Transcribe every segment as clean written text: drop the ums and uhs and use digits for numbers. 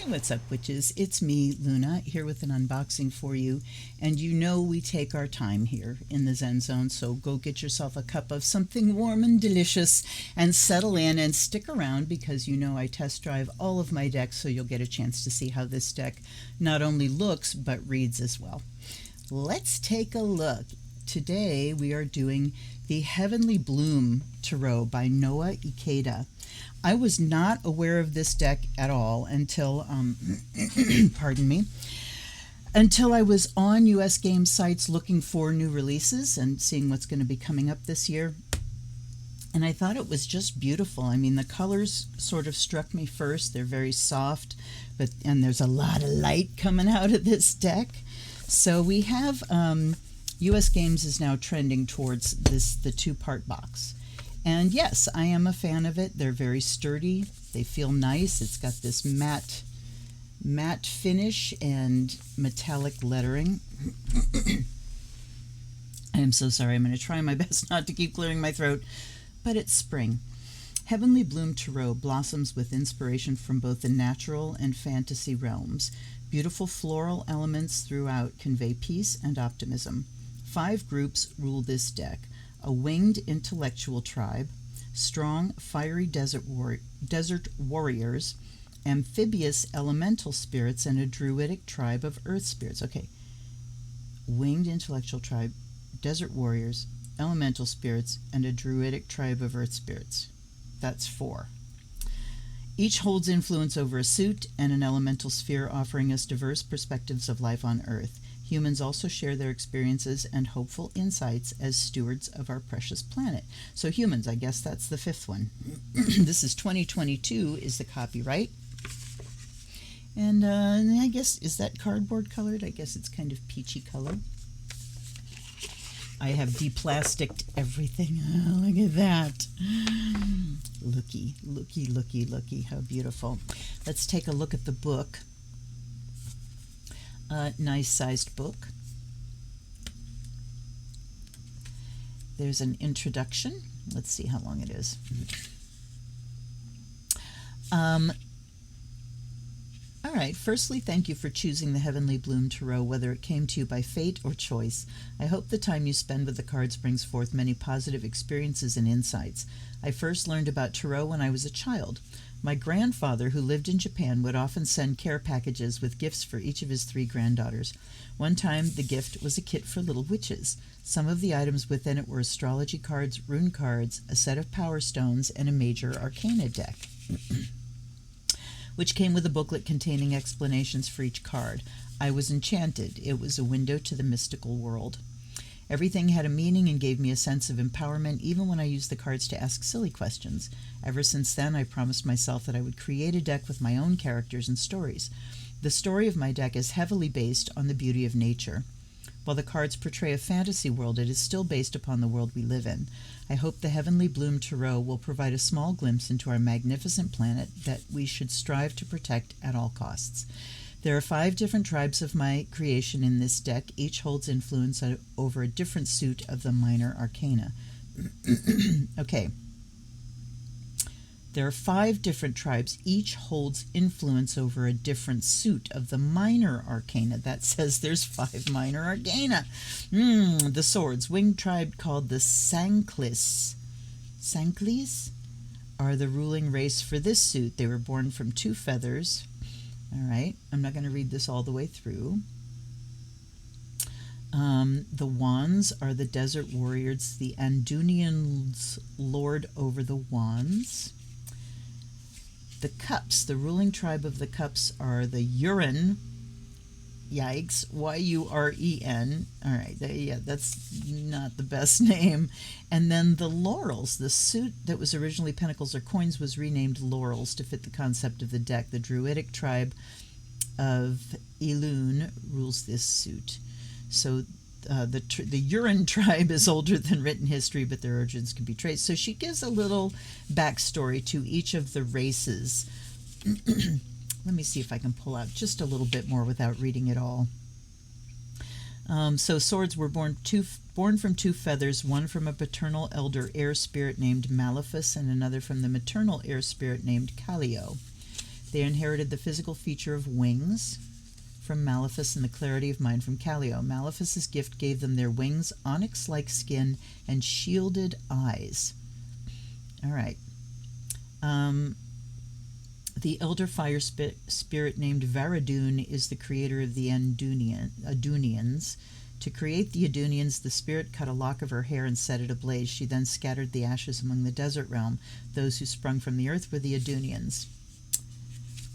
Hey, what's up, witches? It's me, Luna, here with an unboxing for you. And you know we take our time here in the Zen Zone, so go get yourself a cup of something warm and delicious and settle in and stick around because you know I test drive all of my decks, so you'll get a chance to see how this deck not only looks but reads as well. Let's take a look. Today we are doing the Heavenly Bloom Tarot by Noah Ikeda. I was not aware of this deck at all until, pardon me, until I was on US game sites looking for new releases and seeing what's going to be coming up this year. And I thought it was just beautiful. I mean, the colors sort of struck me first. They're very soft, and there's a lot of light coming out of this deck. So we have US Games is now trending towards the two-part box. And yes, I am a fan of it. They're very sturdy. They feel nice. It's got this matte finish and metallic lettering. I am so sorry. I'm going to try my best not to keep clearing my throat, but it's spring. Heavenly Bloom Tarot blossoms with inspiration from both the natural and fantasy realms. Beautiful floral elements throughout convey peace and optimism. 5 groups rule this deck: a winged intellectual tribe, strong fiery desert warriors, amphibious elemental spirits, and a druidic tribe of earth spirits. Okay, winged intellectual tribe, desert warriors, elemental spirits, and a druidic tribe of earth spirits. That's 4. Each holds influence over a suit and an elemental sphere, offering us diverse perspectives of life on Earth. Humans also share their experiences and hopeful insights as stewards of our precious planet. So humans, I guess that's the 5th one. This is 2022 is the copyright. And I guess, is that cardboard colored? I guess it's kind of peachy color. I have deplasticked everything. Oh, look at that. Looky, looky, looky, looky. How beautiful. Let's take a look at the book. Nice sized book. There's an introduction. Let's see how long it is. All right, firstly, thank you for choosing the Heavenly Bloom Tarot, whether it came to you by fate or choice. I hope the time you spend with the cards brings forth many positive experiences and insights. I first learned about Tarot when I was a child. My grandfather, who lived in Japan, would often send care packages with gifts for each of his 3 granddaughters. One time, the gift was a kit for little witches. Some of the items within it were astrology cards, rune cards, a set of power stones, and a major arcana deck, which came with a booklet containing explanations for each card. I was enchanted. It was a window to the mystical world. Everything had a meaning and gave me a sense of empowerment, even when I used the cards to ask silly questions. Ever since then, I promised myself that I would create a deck with my own characters and stories. The story of my deck is heavily based on the beauty of nature. While the cards portray a fantasy world, it is still based upon the world we live in. I hope the Heavenly Bloom Tarot will provide a small glimpse into our magnificent planet that we should strive to protect at all costs. There are 5 different tribes of my creation in this deck. Each holds influence over a different suit of the minor arcana. Okay. There are 5 different tribes. Each holds influence over a different suit of the minor arcana. That says there's 5 minor arcana. The swords. Winged tribe called the Sanklis. Sanklis are the ruling race for this suit. They were born from 2 feathers. All right, I'm not going to read this all the way through. The wands are the desert warriors. The Andunians lord over the wands. The cups, the ruling tribe of the cups are the Uren. Yikes, Y-U-R-E-N. All right, yeah, that's not the best name. And then the laurels. The suit that was originally pentacles or coins was renamed laurels to fit the concept of the deck. The druidic tribe of Elun rules this suit. So the Uren tribe is older than written history, but their origins can be traced. So she gives a little backstory to each of the races. Let me see if I can pull out just a little bit more without reading it all. So swords were born from 2 feathers, one from a paternal elder air spirit named Maleficus and another from the maternal air spirit named Callio. They inherited the physical feature of wings from Maleficus and the clarity of mind from Callio. Maleficus's gift gave them their wings, onyx-like skin, and shielded eyes. All right. The elder fire spirit named Varadun is the creator of the Adunians. To create the Adunians, the spirit cut a lock of her hair and set it ablaze. She then scattered the ashes among the desert realm. Those who sprung from the earth were the Adunians.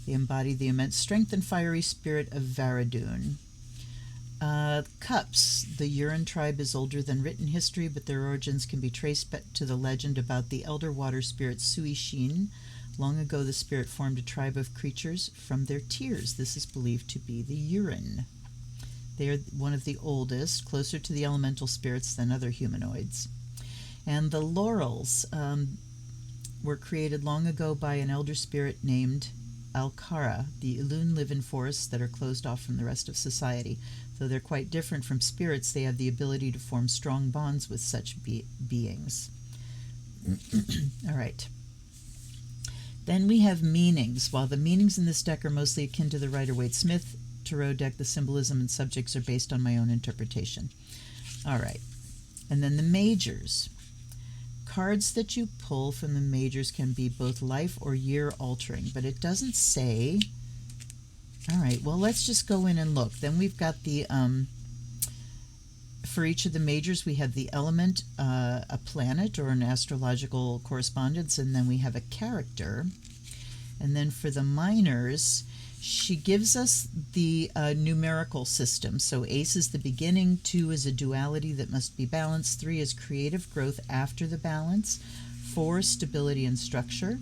They embody the immense strength and fiery spirit of Varadun. Cups. The Uran tribe is older than written history, but their origins can be traced back to the legend about the elder water spirit Suishin. Long ago, the spirit formed a tribe of creatures from their tears. This is believed to be the Uran. They are one of the oldest, closer to the elemental spirits than other humanoids. And the Laurels were created long ago by an elder spirit named Alcara. The Elun live in forests that are closed off from the rest of society. Though they're quite different from spirits, they have the ability to form strong bonds with such beings. All right. Then we have meanings. While the meanings in this deck are mostly akin to the Rider-Waite-Smith Tarot deck, the symbolism and subjects are based on my own interpretation. All right. And then the majors. Cards that you pull from the majors can be both life or year altering, but it doesn't say. All right, well, let's just go in and look. Then we've got the, for each of the majors, we have the element, a planet or an astrological correspondence, and then we have a character. And then for the minors, she gives us the numerical system. So ace is the beginning, 2 is a duality that must be balanced, 3 is creative growth after the balance, 4 stability and structure,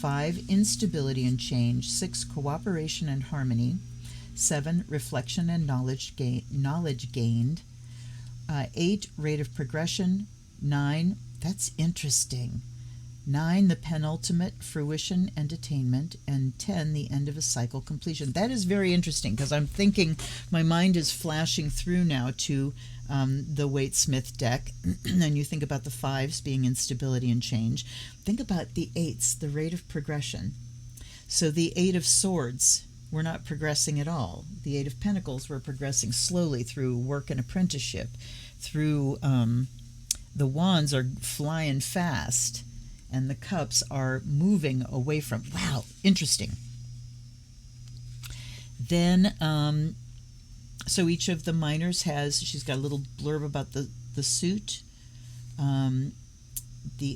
5 instability and change, 6 cooperation and harmony, 7 reflection and knowledge gained, 8 rate of progression, 9 that's interesting. 9, the penultimate fruition and attainment, and 10, the end of a cycle completion. That is very interesting because I'm thinking, my mind is flashing through now to the Waite-Smith deck, and you think about the 5s being instability and change. Think about the 8s, the rate of progression. So the 8 of Swords, we're not progressing at all. The 8 of Pentacles, we're progressing slowly through work and apprenticeship. Through the Wands are flying fast. And the Cups are moving away from. Wow, interesting. Then, so each of the minors has, she's got a little blurb about the suit. The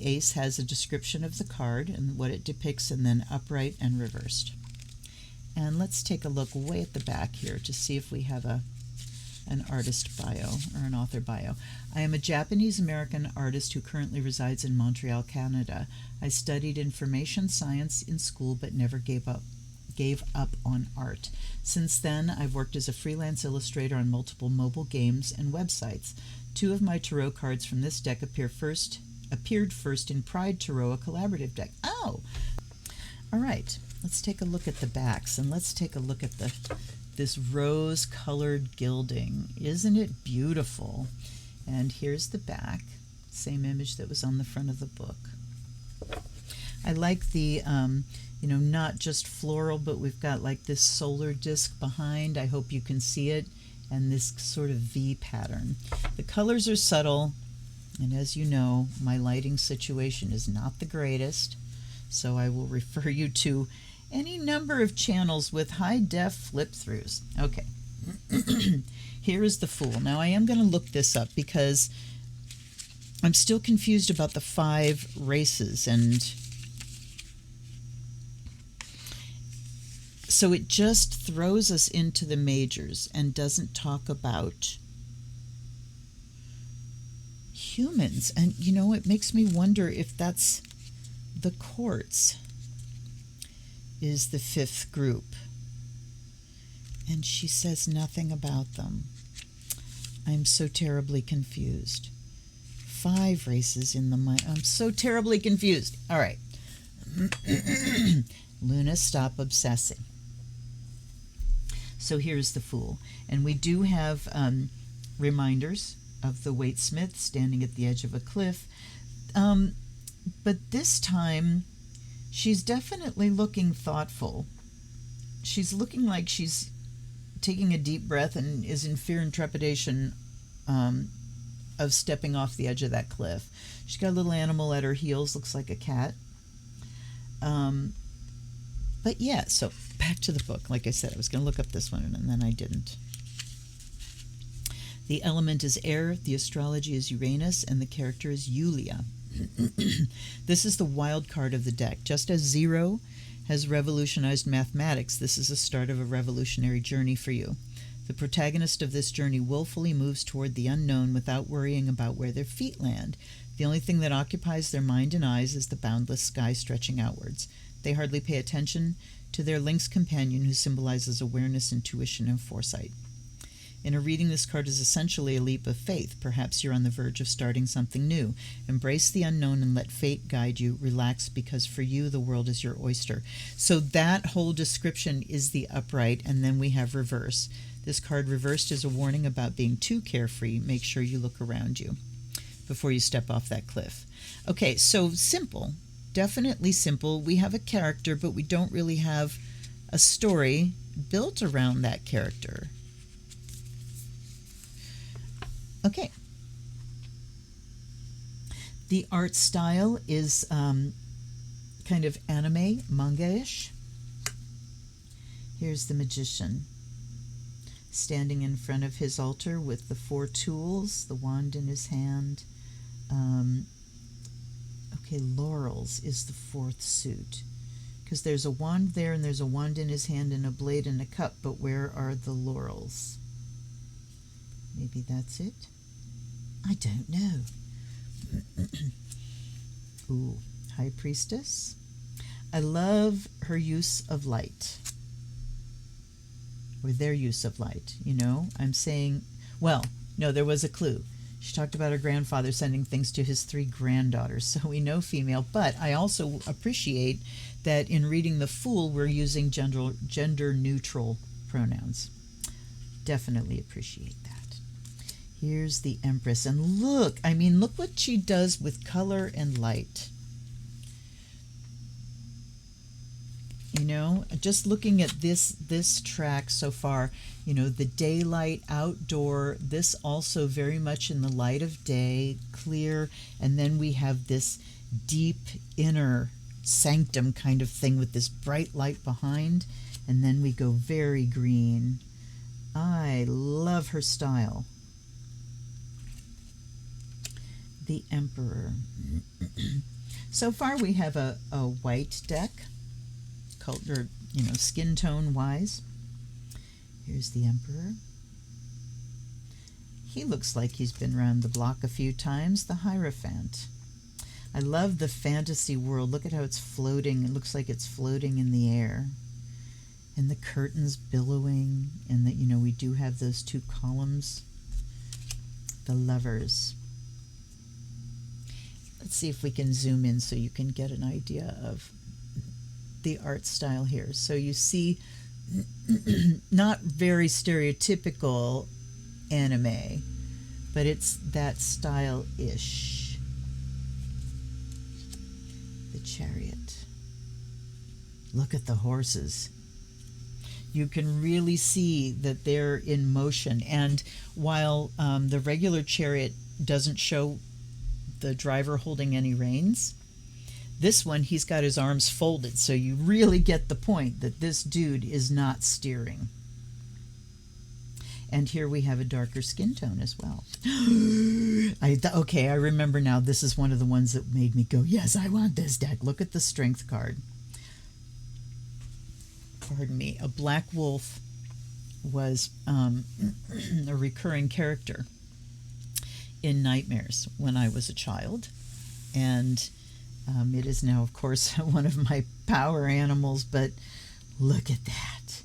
ace has a description of the card and what it depicts, and then upright and reversed. And let's take a look way at the back here to see if we have an artist bio or an author bio. I am a Japanese-American artist who currently resides in Montreal, Canada. I studied information science in school but never gave up on art. Since then, I've worked as a freelance illustrator on multiple mobile games and websites. 2 of my tarot cards from this deck appeared first in Pride Tarot, a collaborative deck. Oh! All right, let's take a look at the backs, and let's take a look at this rose-colored gilding. Isn't it beautiful? And here's the back, same image that was on the front of the book. I like the, not just floral, but we've got like this solar disc behind. I hope you can see it, and this sort of V pattern. The colors are subtle, and as you know, my lighting situation is not the greatest, so I will refer you to any number of channels with high-def flip-throughs. Okay, here is the Fool. Now, I am going to look this up because I'm still confused about the 5 races, and so it just throws us into the majors and doesn't talk about humans. And, it makes me wonder if that's the courts. Is the 5th group, and she says nothing about them. I'm so terribly confused. 5 races in the mind. I'm so terribly confused. All right. Luna, stop obsessing. So here's the Fool, and we do have reminders of the Waite-Smith standing at the edge of a cliff, but this time she's definitely looking thoughtful. she's looking like she's taking a deep breath and is in fear and trepidation of stepping off the edge of that cliff. She's got a little animal at her heels, looks like a cat. But yeah, so back to the book. Like I said, I was going to look up this one, and then I didn't. The element is air, the astrology is Uranus, and the character is Yulia. This is the wild card of the deck. Just as 0 has revolutionized mathematics, this is the start of a revolutionary journey for you. The protagonist of this journey willfully moves toward the unknown without worrying about where their feet land. The only thing that occupies their mind and eyes is the boundless sky stretching outwards. They hardly pay attention to their lynx companion, who symbolizes awareness, intuition, and foresight. In a reading, this card is essentially a leap of faith. Perhaps you're on the verge of starting something new. Embrace the unknown and let fate guide you. Relax, because for you, the world is your oyster. So that whole description is the upright, and then we have reverse. This card reversed is a warning about being too carefree. Make sure you look around you before you step off that cliff. Okay, so simple. Definitely simple. We have a character, but we don't really have a story built around that character. Okay. The art style is kind of anime, manga-ish. Here's the magician standing in front of his altar with the 4 tools, the wand in his hand. Okay, laurels is the 4th suit, because there's a wand there and there's a wand in his hand and a blade and a cup, but where are the laurels? Maybe that's it? I don't know. Ooh, High Priestess. I love her use of light, or their use of light, you know. I'm saying, well, no, there was a clue. She talked about her grandfather sending things to his 3 granddaughters, so we know female, but I also appreciate that in reading The Fool, we're using gender-neutral pronouns. Definitely appreciate that. Here's the Empress, and look, I mean, look what she does with color and light. You know, just looking at this track so far, you know, the daylight, outdoor, this also very much in the light of day, clear, and then we have this deep inner sanctum kind of thing with this bright light behind, and then we go very green. I love her style. The Emperor. So far we have a white deck, color, you know, skin tone wise. Here's the Emperor. He looks like he's been around the block a few times. The Hierophant. I love the fantasy world. Look at how it's floating. It looks like it's floating in the air. And the curtains billowing, and that, you know, we do have those 2 columns. The Lovers. Let's see if we can zoom in so you can get an idea of the art style here. So you see not very stereotypical anime, but it's that style-ish. The Chariot. Look at the horses. You can really see that they're in motion, and while the regular chariot doesn't show the driver holding any reins, this one, he's got his arms folded, so you really get the point that this dude is not steering. And here we have a darker skin tone as well. Okay, I remember now. This is one of the ones that made me go, yes, I want this deck. Look at the strength card. Pardon me. A black wolf was a recurring character in nightmares when I was a child, and it is now, of course, one of my power animals, but look at that.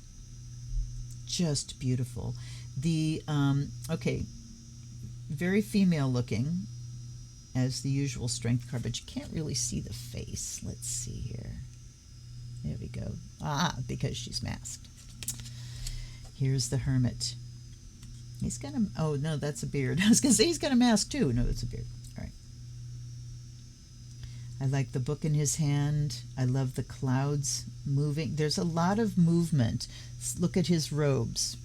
Just beautiful. The, okay, very female looking, as the usual strength card, but you can't really see the face. Let's see here. There we go. Ah, because she's masked. Here's the Hermit. He's got a, oh no, that's a beard. I was going to say he's got a mask too. No, that's a beard. All right. I like the book in his hand. I love the clouds moving. There's a lot of movement. Look at his robes.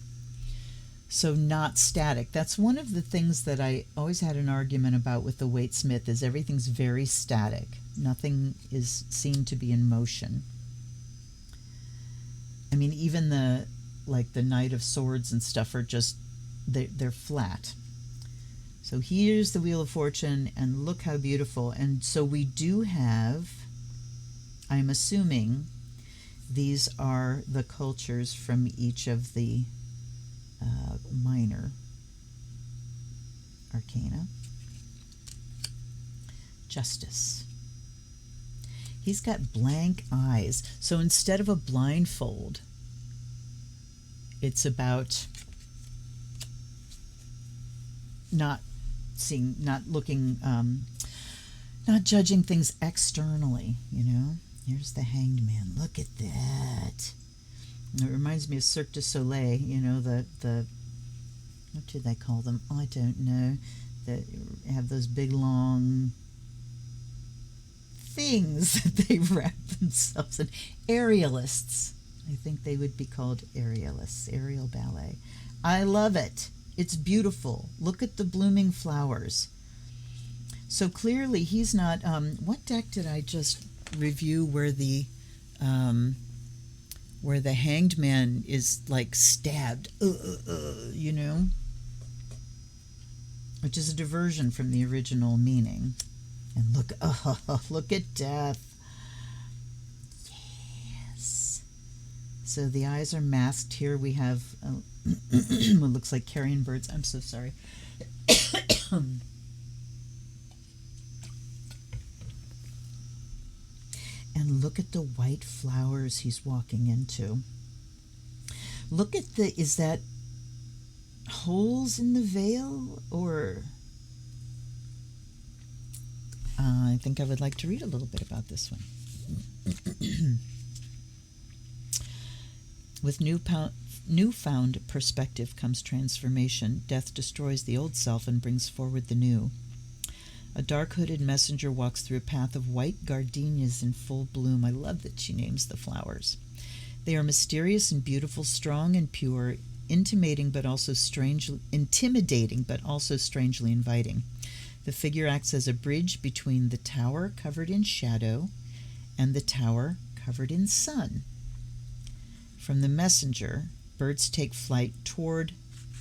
So not static. That's one of the things that I always had an argument about with the Waite-Smith, is everything's very static. Nothing is seen to be in motion. I mean, even the Knight of Swords and stuff are just, they're flat. So here's the Wheel of Fortune, and look how beautiful. And so we do have, I'm assuming, these are the cultures from each of the minor arcana. Justice. He's got blank eyes. So instead of a blindfold, it's about not seeing, not looking, not judging things externally, you know. Here's the Hanged Man. Look at that. It reminds me of Cirque du Soleil, you know, the what do they call them? I don't know. That have those big long things that they wrap themselves in. Aerialists. I think they would be called aerialists. Aerial ballet. I love it. It's beautiful. Look at the blooming flowers. So clearly he's not, what deck did I just review where the Hanged Man is like stabbed, you know, which is a diversion from the original meaning. And look, look at death. Yes. So the eyes are masked. Here we have what looks like carrion birds. I'm so sorry. And look at the white flowers he's walking into. Look at the, is that holes in the veil, or I think I would like to read a little bit about this one. With newfound perspective comes transformation. Death destroys the old self and brings forward the new. A dark-hooded messenger walks through a path of white gardenias in full bloom. I love that she names the flowers. They are mysterious and beautiful, strong and pure, intimidating but also strangely inviting. The figure acts as a bridge between the tower covered in shadow and the tower covered in sun. From the messenger, birds take flight toward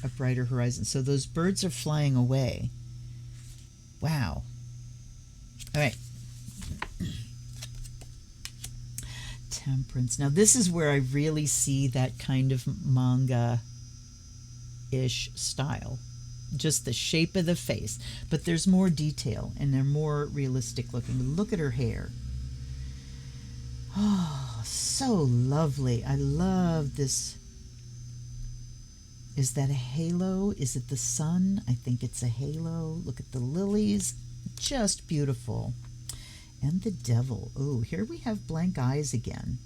a brighter horizon. So those birds are flying away. Wow. All right. Temperance. Now this is where I really see that kind of manga-ish style. Just the shape of the face. But there's more detail and they're more realistic looking. Look at her hair. Oh, so lovely. I love this. Is that a halo? Is it the sun? I think it's a halo. Look at the lilies. Just beautiful. And the devil. Oh, here we have blank eyes again.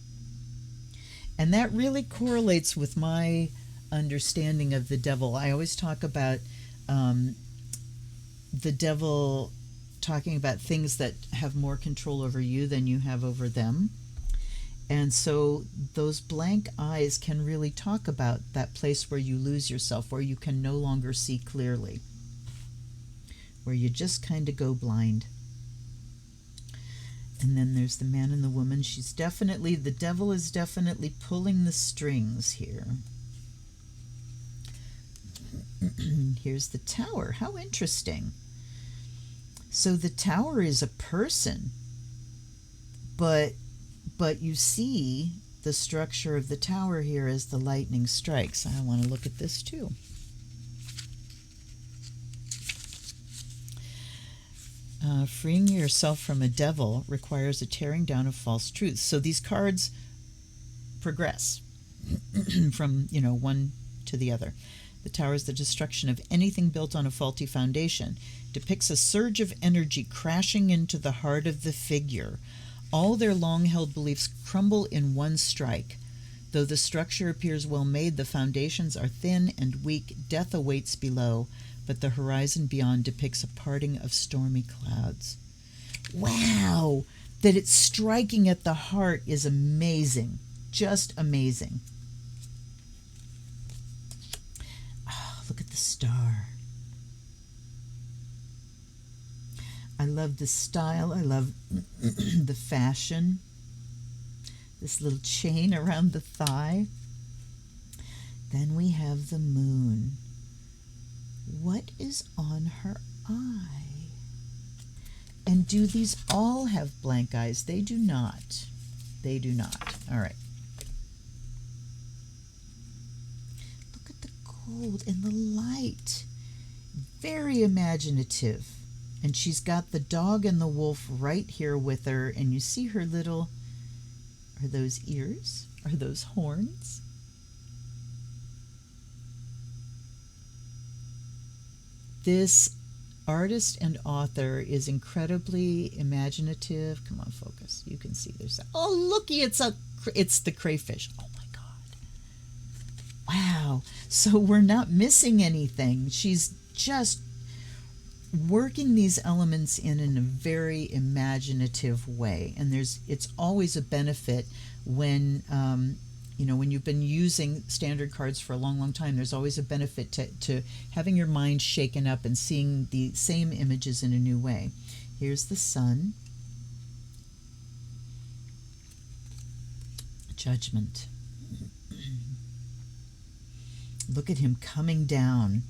And that really correlates with my understanding of the devil. I always talk about the devil talking about things that have more control over you than you have over them. And so those blank eyes can really talk about that place where you lose yourself, where you can no longer see clearly, where you just kind of go blind. And then there's the man and the woman. She's definitely, the devil is definitely pulling the strings here. Here's the tower. How interesting. So the tower is a person, but you see the structure of the tower here as the lightning strikes. I want to look at this too. Freeing yourself from a devil requires a tearing down of false truths. So these cards progress from, you know, one to the other. The tower is the destruction of anything built on a faulty foundation. Depicts a surge of energy crashing into the heart of the figure. All their long-held beliefs crumble in one strike. Though the structure appears well made, the foundations are thin and weak. Death awaits below, but the horizon beyond depicts a parting of stormy clouds. Wow! that it's striking at the heart is amazing. Just amazing. Oh, look at the star. I love the style. I love the fashion. This little chain around the thigh. Then we have the moon. What is on her eye? And do these all have blank eyes? They do not. They do not. All right. Look at the gold and the light. Very imaginative. And she's got the dog and the wolf right here with her. And you see her little... Are those ears? Are those horns? This artist and author is incredibly imaginative. Come on, focus. You can see there's... Oh, looky, it's the crayfish. Oh, my God. Wow. So we're not missing anything. She's just working these elements in a very imaginative way, and it's always a benefit when when you've been using standard cards for a long time. There's always a benefit to having your mind shaken up and seeing the same images in a new way. Here's the sun. Judgment. Look at him coming down.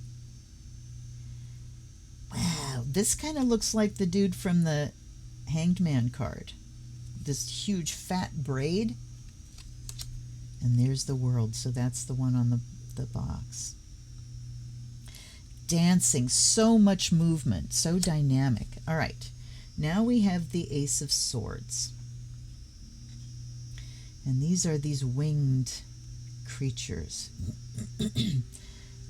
Wow, this kind of looks like the dude from the Hanged Man card. This huge fat braid. And there's the world, so that's the one on the box. Dancing, so much movement, so dynamic. All right, now we have the Ace of Swords. And these are these winged creatures.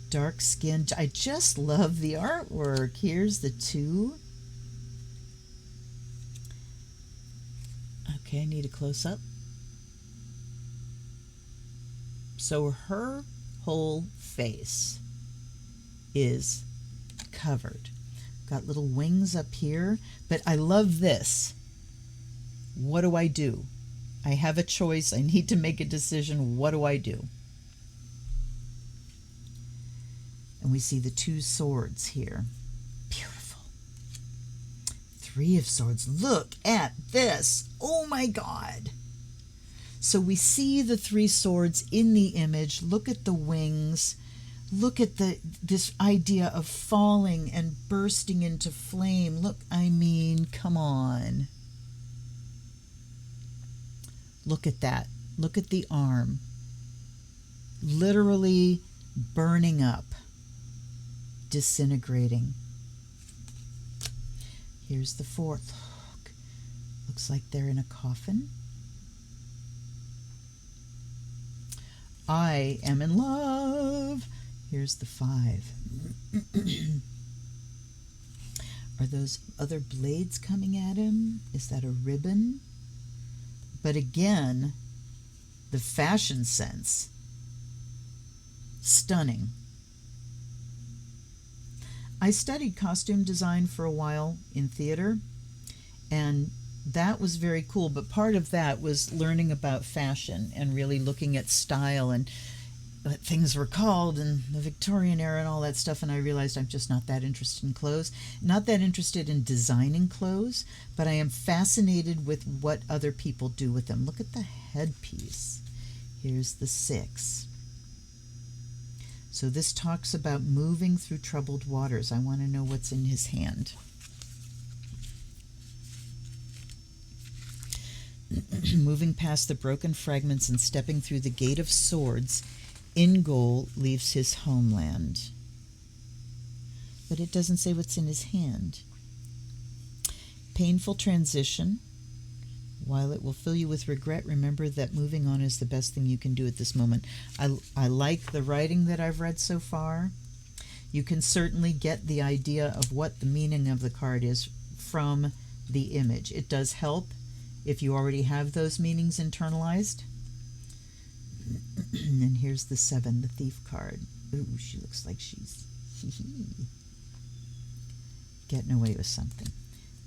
Dark skin. I just love the artwork. Here's the two. Okay, I need a close-up. So her whole face is covered. Got little wings up here, but I love this. What do I do? I have a choice. I need to make a decision. What do I do? And we see the two swords here. Beautiful. Three of Swords. Look at this. Oh my God. So we see the three swords in the image. Look at the wings. Look at this idea of falling and bursting into flame. Look, I mean, come on. Look at that. Look at the arm. Literally burning up. Disintegrating. Here's the fourth. Look. Looks like they're in a coffin. I am in love. Here's the 5. Are those other blades coming at him? Is that a ribbon? But again, the fashion sense. Stunning. I studied costume design for a while in theater, and that was very cool, but part of that was learning about fashion and really looking at style and what things were called and the Victorian era and all that stuff, and I realized I'm just not that interested in clothes, not that interested in designing clothes, but I am fascinated with what other people do with them. Look at the headpiece. Here's the 6. So this talks about moving through troubled waters. I want to know what's in his hand. Moving past the broken fragments and stepping through the Gate of Swords, Ingol leaves his homeland. But it doesn't say what's in his hand. Painful transition. While it will fill you with regret, remember that moving on is the best thing you can do at this moment. I like the writing that I've read so far. You can certainly get the idea of what the meaning of the card is from the image. It does help if you already have those meanings internalized. And here's the 7, the Thief card. Ooh, she looks like she's getting away with something.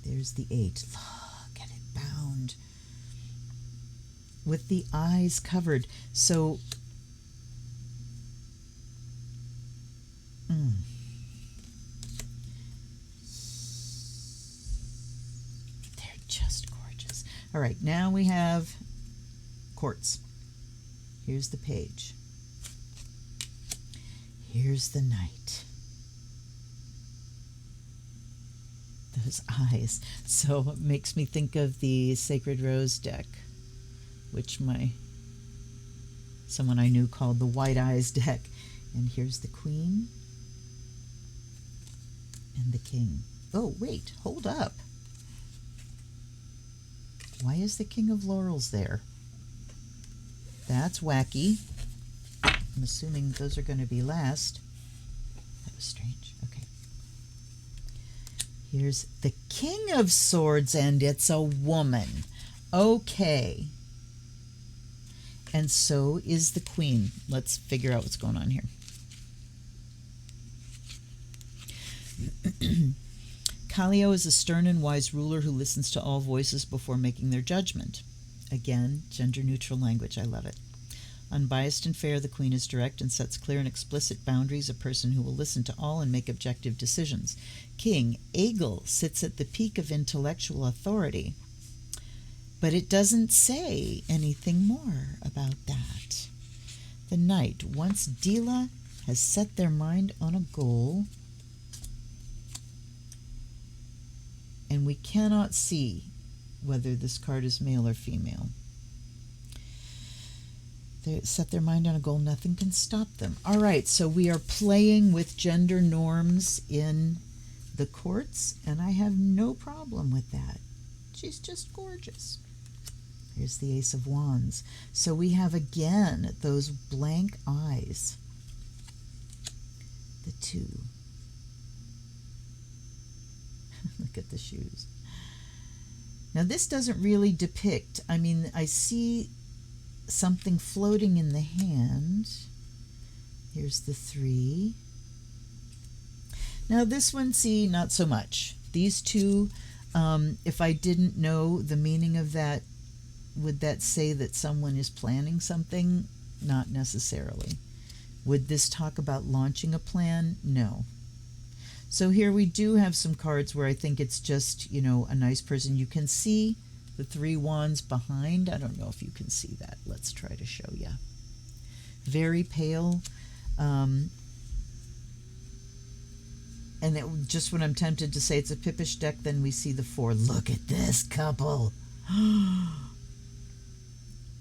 There's the 8. Look at it bound. around with the eyes covered. So they're just gorgeous. All right, now we have quartz. Here's the page. Here's the knight. Those eyes. So it makes me think of the Sacred Rose deck, which someone I knew called the White Eyes deck. And here's the Queen and the King. Oh, wait, hold up. Why is the King of Laurels there? That's wacky. I'm assuming those are going to be last. That was strange. Okay. Here's the King of Swords, and it's a woman. Okay. And so is the Queen. Let's figure out what's going on here. Kallio is a stern and wise ruler who listens to all voices before making their judgment. Again, gender-neutral language. I love it. Unbiased and fair, the Queen is direct and sets clear and explicit boundaries, a person who will listen to all and make objective decisions. King Egil sits at the peak of intellectual authority, but it doesn't say anything more about that. The Knight, once Dila has set their mind on a goal, and we cannot see whether this card is male or female. They set their mind on a goal, nothing can stop them. All right, so we are playing with gender norms in the courts, and I have no problem with that. She's just gorgeous. Here's the Ace of Wands. So we have, again, those blank eyes. The 2. Look at the shoes. Now, this doesn't really depict, I mean, I see something floating in the hand. Here's the 3. Now, this one, see, not so much. These two, if I didn't know the meaning of that, would that say that someone is planning something? Not necessarily. Would this talk about launching a plan? No. So here we do have some cards where I think it's just, you know, a nice person. You can see the 3 wands behind. I don't know if you can see that. Let's try to show you. Very pale. And just when I'm tempted to say it's a Pippish deck, then we see the 4. Look at this couple.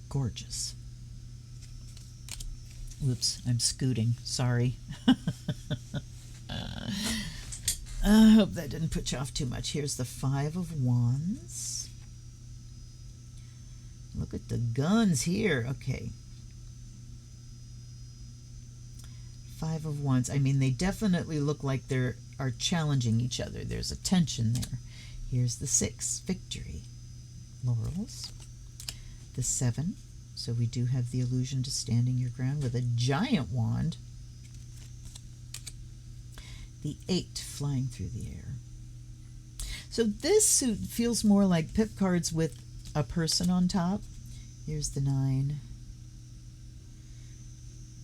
Gorgeous. Whoops, I'm scooting. Sorry. I hope that didn't put you off too much. Here's the 5 of Wands. Look at the guns here. Okay. 5 of Wands. I mean, they definitely look like they are challenging each other. There's a tension there. Here's the 6, Victory. Laurels. The 7. So we do have the allusion to standing your ground with a giant wand. The 8, Flying through the air. So this suit feels more like pip cards with a person on top. Here's the 9.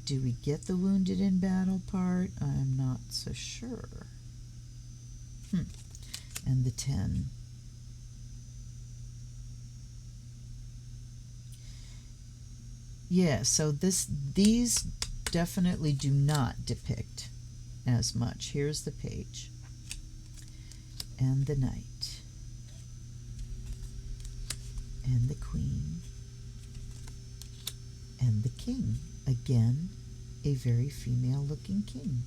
Do we get the wounded in battle part? I'm not so sure. And the 10. Yeah, so these definitely do not depict as much. Here's the page. And the Knight. And the Queen. And the King. Again, a very female-looking king.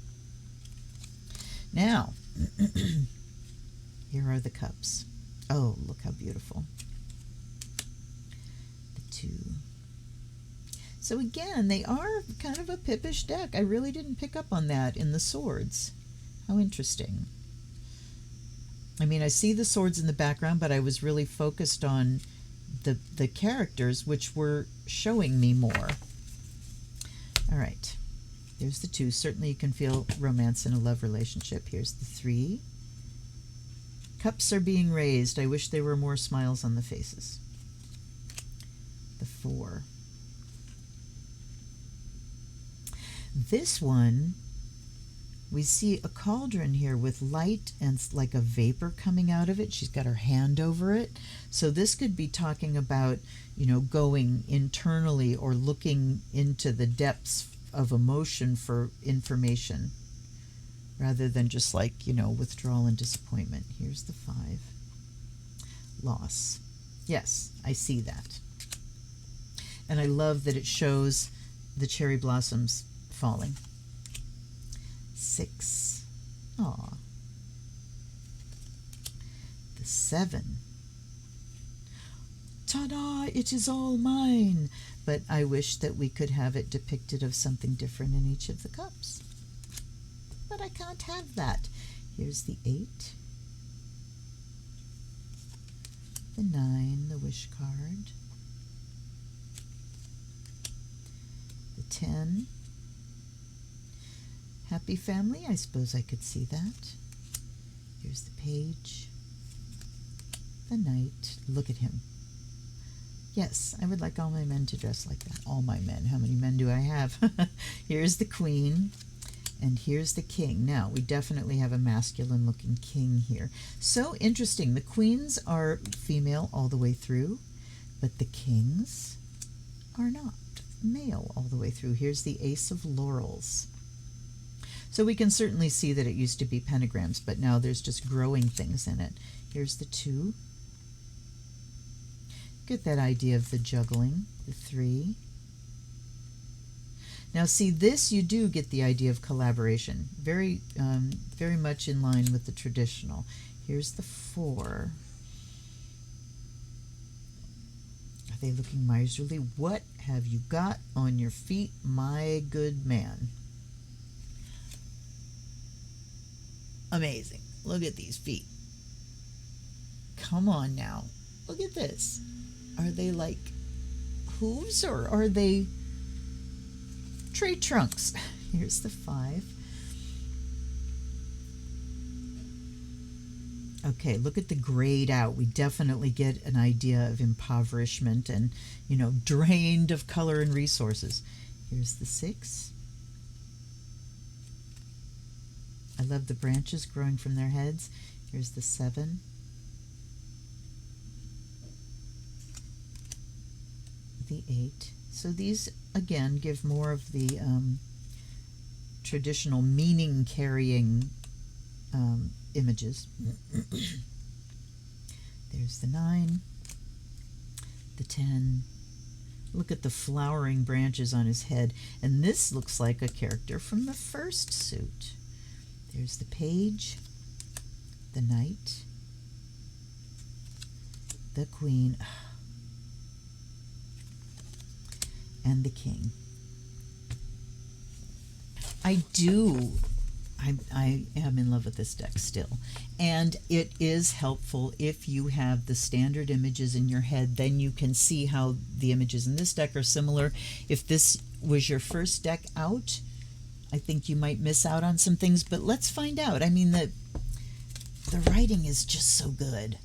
Now, here are the cups. Oh, look how beautiful. The 2. So again, they are kind of a Pippish deck. I really didn't pick up on that in the swords. How interesting. I mean, I see the swords in the background, but I was really focused on the characters, which were showing me more. All right. There's the 2. Certainly you can feel romance in a love relationship. Here's the 3. Cups are being raised. I wish there were more smiles on the faces. 4. This one, we see a cauldron here with light and like a vapor coming out of it. She's got her hand over it. So this could be talking about, you know, going internally or looking into the depths of emotion for information, rather than just like, you know, withdrawal and disappointment. Here's the 5. Loss. Yes, I see that. And I love that it shows the cherry blossoms falling. 6. Aw. The 7. Ta-da! It is all mine. But I wish that we could have it depicted of something different in each of the cups. But I can't have that. Here's the 8. The 9, the wish card. The 10. Happy family, I suppose I could see that. Here's the page. The Knight. Look at him. Yes, I would like all my men to dress like that. All my men. How many men do I have? Here's the Queen. And here's the King. Now, we definitely have a masculine-looking king here. So interesting. The queens are female all the way through, but the kings are not male all the way through. Here's the Ace of Laurels. So we can certainly see that it used to be pentagrams, but now there's just growing things in it. Here's the 2. Get that idea of the juggling. The 3. Now see, this you do get the idea of collaboration. Very much in line with the traditional. Here's the 4. Are they looking miserly? What have you got on your feet, my good man? Amazing. Look at these feet. Come on now. Look at this. Are they like hooves or are they tree trunks? Here's the 5. Okay, look at the grayed out. We definitely get an idea of impoverishment and, you know, drained of color and resources. Here's the 6. I love the branches growing from their heads. Here's the 7. The 8. So these, again, give more of the traditional meaning-carrying images. There's the 9. The 10. Look at the flowering branches on his head. And this looks like a character from the first suit. There's the Page, the Knight, the Queen, and the King. I am in love with this deck still. And it is helpful if you have the standard images in your head, then you can see how the images in this deck are similar. If this was your first deck out, I think you might miss out on some things, but let's find out. I mean, the writing is just so good.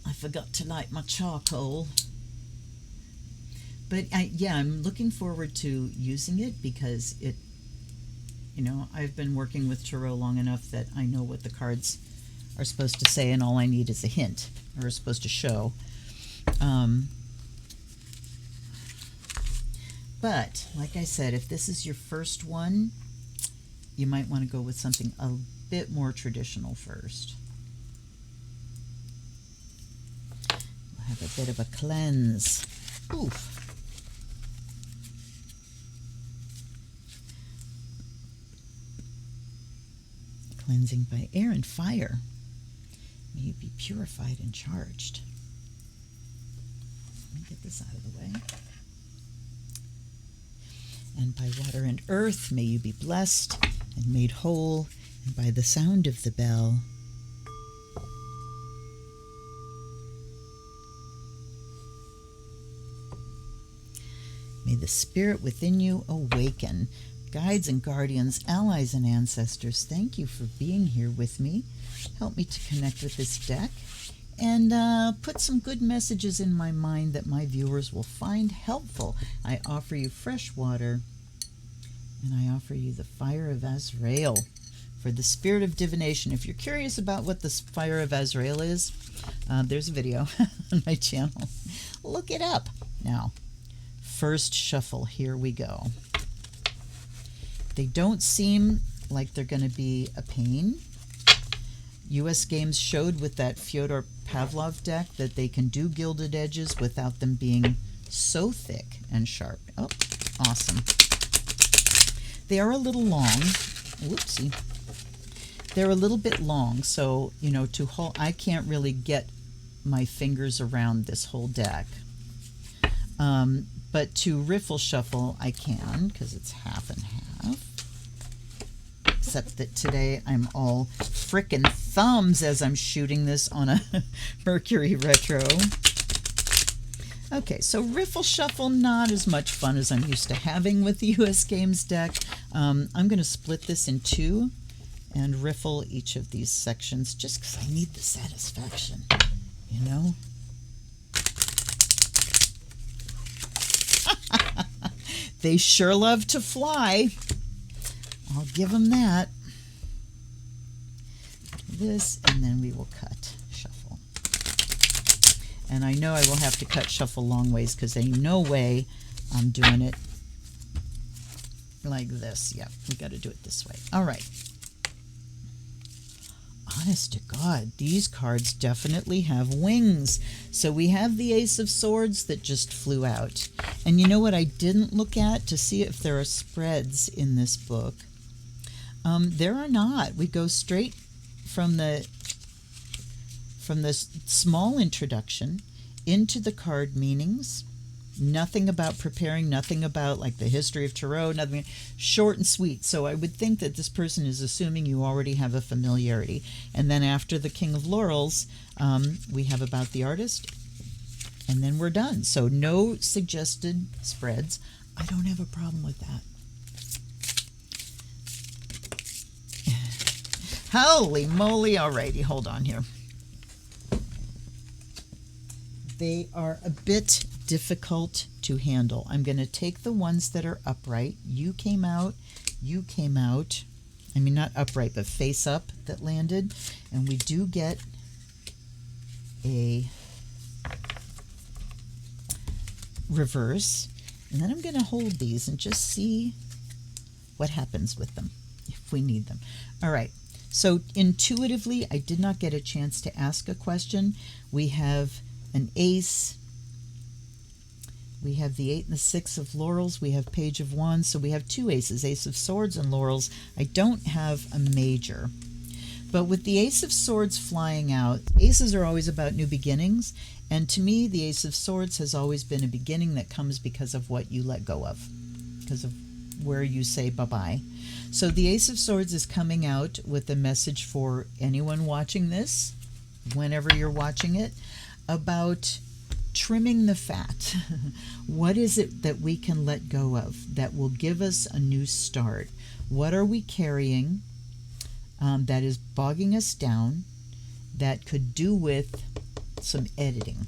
I forgot to light my charcoal. But yeah, I'm looking forward to using it because it, you know, I've been working with tarot long enough that I know what the cards are supposed to say, and all I need is a hint, or is supposed to show. But, like I said, if this is your first one, you might want to go with something a bit more traditional first. We'll have a bit of a cleanse. Oof. Cleansing by air and fire. May you be purified and charged. Let me get this out of the way. And by water and earth, may you be blessed and made whole, and by the sound of the bell. May the spirit within you awaken. Guides and guardians, allies and ancestors, thank you for being here with me. Help me to connect with this deck and put some good messages in my mind that my viewers will find helpful. I offer you fresh water, and I offer you the fire of Azrael for the spirit of divination. If you're curious about what the fire of Azrael is, there's a video on my channel. Look it up. Now, first shuffle, here we go. They don't seem like they're going to be a pain. US Games showed with that Fyodor Pavlov deck that they can do gilded edges without them being so thick and sharp. Oh, awesome. They are a little long. Whoopsie. They're a little bit long, so, you know, to hold, I can't really get my fingers around this whole deck. But to riffle shuffle, I can, because it's half and half. Except that today I'm all frickin' thumbs as I'm shooting this on a Mercury retro. Okay, so riffle shuffle, not as much fun as I'm used to having with the US Games deck. I'm going to split this in two and riffle each of these sections just because I need the satisfaction, you know? They sure love to fly. I'll give them that. This, and then we will cut shuffle. And I know I will have to cut shuffle long ways because ain't no way I'm doing it like this. Yep, we got to do it this way. All right. Honest to God, these cards definitely have wings. So we have the Ace of Swords that just flew out. And you know what I didn't look at to see if there are spreads in this book? There are not. We go straight from the small introduction into the card meanings. Nothing about preparing, nothing about like the history of tarot, nothing, short and sweet. So I would think that this person is assuming you already have a familiarity. And then after the King of Laurels, we have about the artist, and then we're done. So no suggested spreads. I don't have a problem with that. Holy moly. Alrighty, hold on here. They are a bit difficult to handle. I'm going to take the ones that are upright. You came out. I mean, not upright, but face up that landed. And we do get a reverse. And then I'm going to hold these and just see what happens with them if we need them. All right. So intuitively, I did not get a chance to ask a question. We have an ace. We have the 8 and the 6 of Laurels. We have Page of Wands. So we have two aces, Ace of Swords and Laurels. I don't have a major. But with the Ace of Swords flying out, aces are always about new beginnings. And to me, the Ace of Swords has always been a beginning that comes because of what you let go of, because of where you say bye-bye. So the Ace of Swords is coming out with a message for anyone watching this, whenever you're watching it, about trimming the fat. What is it that we can let go of that will give us a new start? What are we carrying that is bogging us down that could do with some editing?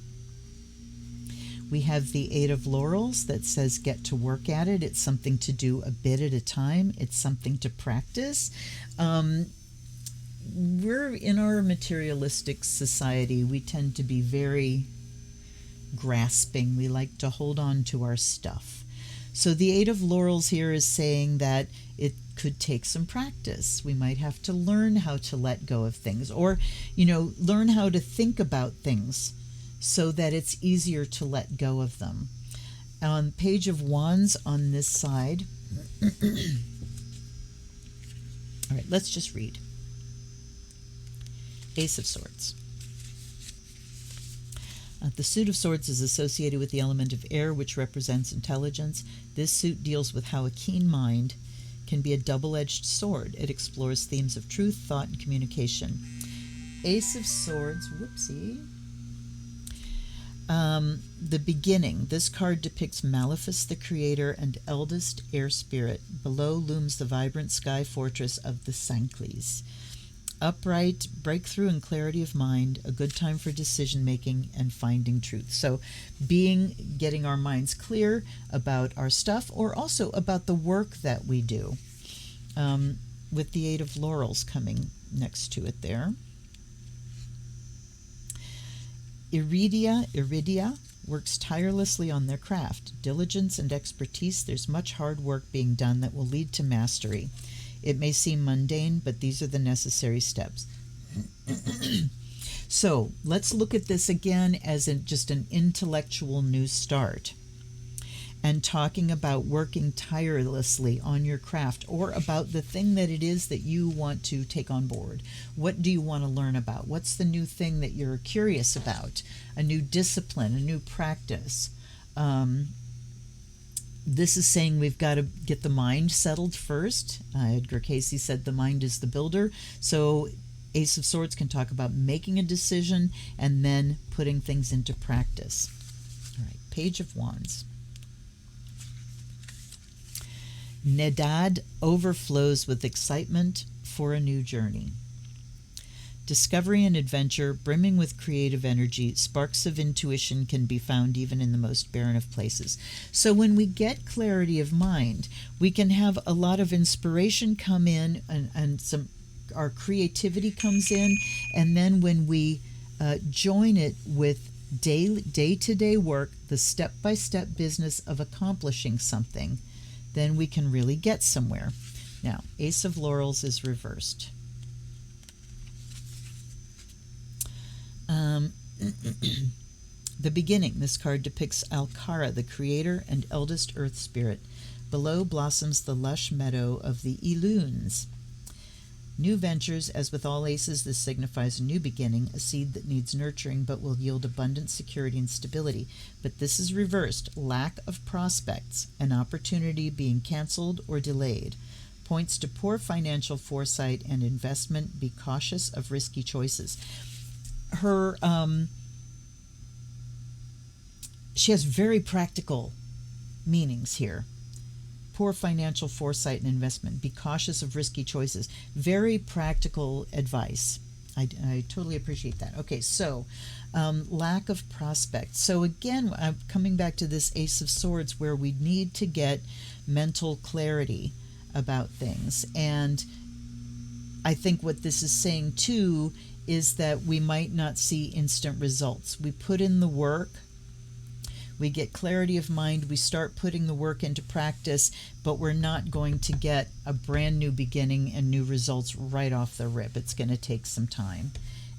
We have the 8 of Laurels that says get to work at it. It's something to do a bit at a time. It's something to practice. We're in our materialistic society, we tend to be very grasping. We like to hold on to our stuff. So the 8 of Laurels here is saying that it could take some practice. We might have to learn how to let go of things, or, you know, learn how to think about things so that it's easier to let go of them. On Page of Wands on this side. All right, let's just read. Ace of Swords. The suit of swords is associated with the element of air, which represents intelligence. This suit deals with how a keen mind can be a double-edged sword. It explores themes of truth, thought, and communication. Ace of Swords, whoopsie. The beginning. This card depicts Maleficus, the creator and eldest air spirit. Below looms the vibrant sky fortress of the Sankleys. Upright, breakthrough and clarity of mind, a good time for decision making and finding truth. So getting our minds clear about our stuff, or also about the work that we do, with the Eight of Laurels coming next to it there. Iridia works tirelessly on their craft. Diligence and expertise, there's much hard work being done that will lead to mastery. It may seem mundane, but these are the necessary steps. So let's look at this again as just an intellectual new start, and talking about working tirelessly on your craft, or about the thing that it is that you want to take on board. What do you want to learn about? What's the new thing that you're curious about? A new discipline, a new practice. This is saying we've got to get the mind settled first. Edgar Cayce said the mind is the builder. So Ace of Swords can talk about making a decision and then putting things into practice. All right, Page of Wands. Nedad overflows with excitement for a new journey. Discovery and adventure, brimming with creative energy, sparks of intuition can be found even in the most barren of places. So when we get clarity of mind, we can have a lot of inspiration come in, and our creativity comes in, and then when we join it with day-to-day work, the step-by-step business of accomplishing something, then we can really get somewhere. Now, Ace of Laurels is reversed. The beginning. This card depicts Alcara, the creator and eldest earth spirit. Below blossoms the lush meadow of the Elunes. New ventures, as with all aces, this signifies a new beginning, a seed that needs nurturing but will yield abundant security and stability. But this is reversed. Lack of prospects, an opportunity being canceled or delayed. Points to poor financial foresight and investment. Be cautious of risky choices. She has very practical meanings here. Poor financial foresight and investment. Be cautious of risky choices. Very practical advice. I totally appreciate that. Okay, so lack of prospects. So again, I'm coming back to this Ace of Swords, where we need to get mental clarity about things. And I think what this is saying too is that we might not see instant results. We put in the work, we get clarity of mind, we start putting the work into practice, but we're not going to get a brand new beginning and new results right off the rip. It's going to take some time.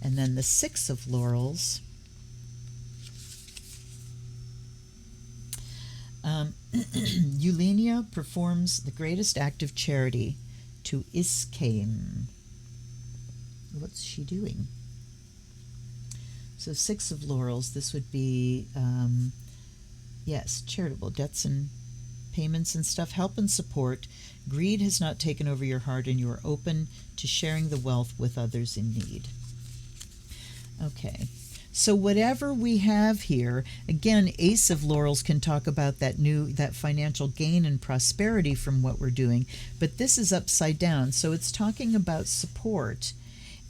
And then the Six of Laurels. Eulenia performs the greatest act of charity to Iskame. What's she doing? So Six of Laurels, this would be, yes, charitable debts and payments and stuff, help and support. Greed has not taken over your heart, and you are open to sharing the wealth with others in need. Okay, so whatever we have here, again, Ace of Laurels can talk about that financial gain and prosperity from what we're doing, but this is upside down. So it's talking about support,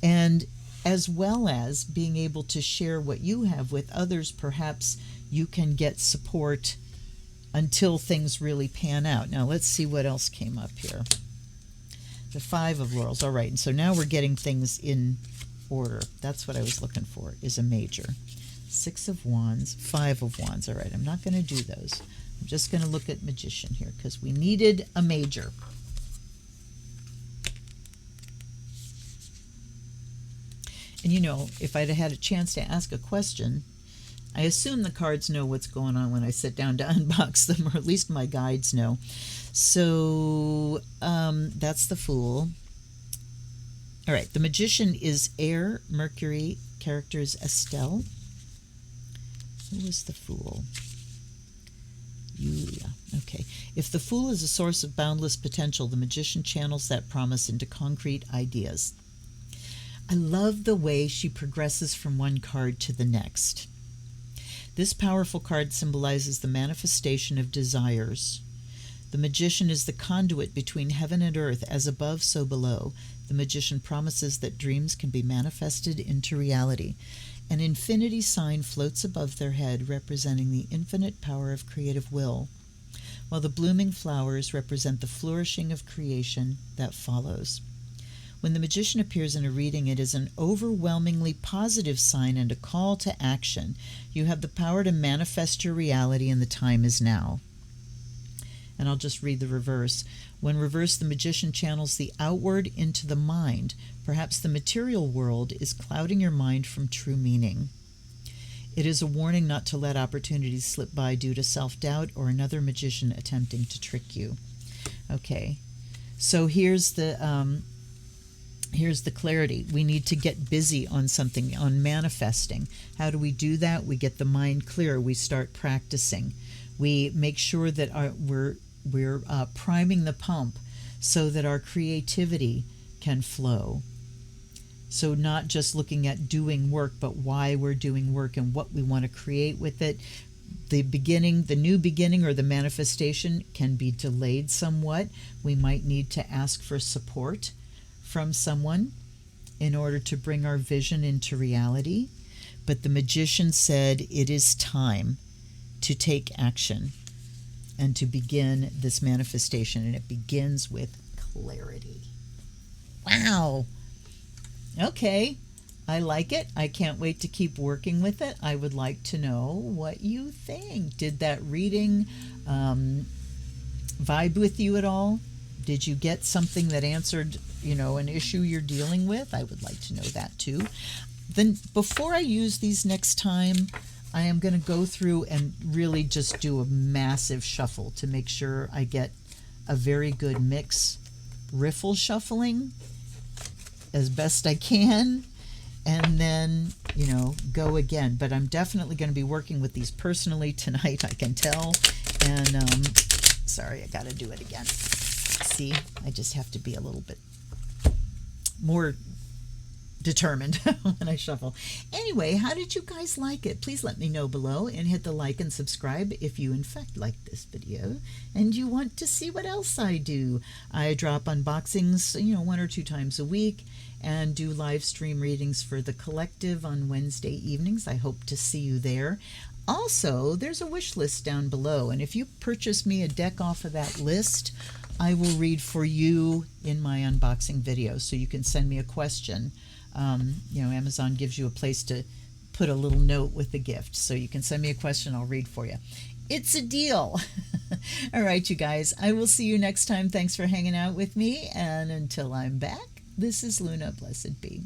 and as well as being able to share what you have with others. Perhaps you can get support until things really pan out. Now let's see what else came up here. The Five of Laurels. All right, and so now we're getting things in order. That's what I was looking for, is a major. Six of Wands, Five of Wands. All right, I'm not going to do those. I'm just going to look at Magician here because we needed a major. And you know, if I'd had a chance to ask a question, I assume the cards know what's going on when I sit down to unbox them, or at least my guides know. So that's the Fool. All right, the Magician is Air, Mercury, characters Estelle. Who was the Fool? Yulia. Okay. If the Fool is a source of boundless potential, the Magician channels that promise into concrete ideas. I love the way she progresses from one card to the next. This powerful card symbolizes the manifestation of desires. The magician is the conduit between heaven and earth, as above, so below. The magician promises that dreams can be manifested into reality. An infinity sign floats above their head, representing the infinite power of creative will, while the blooming flowers represent the flourishing of creation that follows. When the magician appears in a reading, it is an overwhelmingly positive sign and a call to action. You have the power to manifest your reality, and the time is now. And I'll just read the reverse. When reversed, the magician channels the outward into the mind. Perhaps the material world is clouding your mind from true meaning. It is a warning not to let opportunities slip by due to self-doubt or another magician attempting to trick you. Okay, so here's the clarity. We need to get busy on something, on manifesting. How do we do that? We get the mind clear. We start practicing. We make sure that we're priming the pump so that our creativity can flow. So not just looking at doing work, but why we're doing work and what we want to create with it. The new beginning or the manifestation can be delayed somewhat. We might need to ask for support from someone in order to bring our vision into reality. But the magician said it is time to take action and to begin this manifestation, and it begins with clarity. Wow. Okay, I like it. I can't wait to keep working with it. I would like to know what you think. Did that reading vibe with you at all? Did you get something that answered, an issue you're dealing with? I would like to know that too. Then before I use these next time, I am going to go through and really just do a massive shuffle to make sure I get a very good mix. Riffle shuffling as best I can, and then, go again. But I'm definitely going to be working with these personally tonight, I can tell. And, sorry, I got to do it again. See, I just have to be a little bit more determined when I shuffle. Anyway, how did you guys like it? Please let me know below, and hit the like and subscribe if you in fact like this video and you want to see what else I do. I drop unboxings 1 or 2 times a week and do live stream readings for the collective on Wednesday evenings. I hope to see you there. Also, there's a wish list down below, and if you purchase me a deck off of that list, I will read for you in my unboxing video. So you can send me a question. Amazon gives you a place to put a little note with the gift. So you can send me a question, I'll read for you. It's a deal. All right, you guys, I will see you next time. Thanks for hanging out with me. And until I'm back, this is Luna. Blessed be.